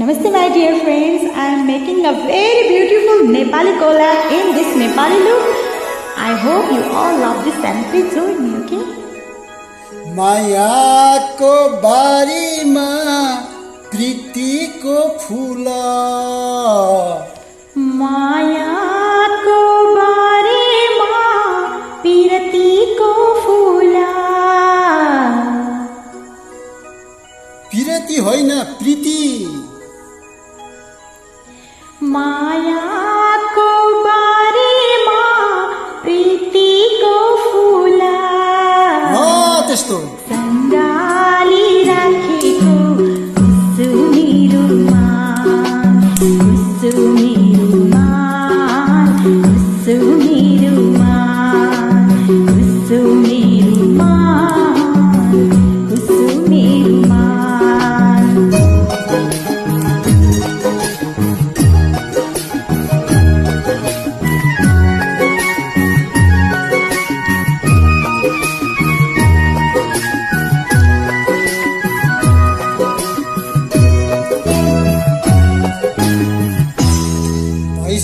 Namaste my dear friends, I am making a very beautiful Nepali collab in this Nepali look. I hope you all love this and please join me, okay? मायाको बारीमा प्रीतिको फूल मायाको बारीमा प्रीतिको फूल पिरती होइन प्रीति मायाको बारीमा प्रीतिको फूल त्यस्तो सन्डाली राखेको कुसुमीरुमा कुसुमीरुमा कुसुमीरुमा कुसुमीरुमा कुसुमीरुमा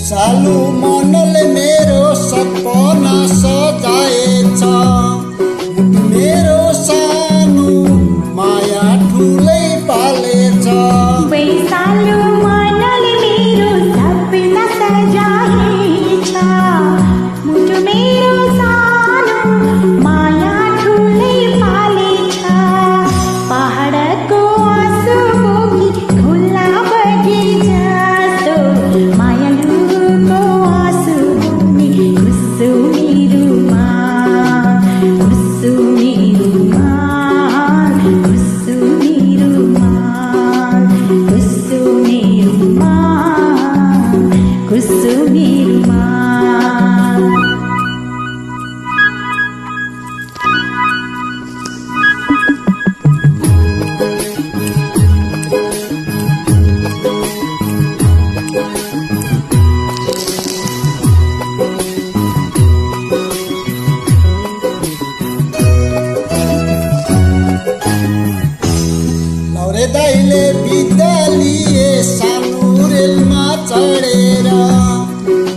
सालु मनले मेरो सपना सजाएछ मेरो सानो माया ठुलै पालेछ सालु मनले मेरो सपना सजाएछ मुटु मेरो सानो माया ठुलै पालेछ पहाडको आँसु बोकी खुल्ला बगी जस्तो माया दाइले बिदा लिए सानो रेलमा चढेर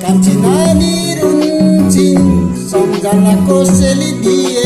कान्छी नानी रुन्छिन् सम्झनाको सेली दिए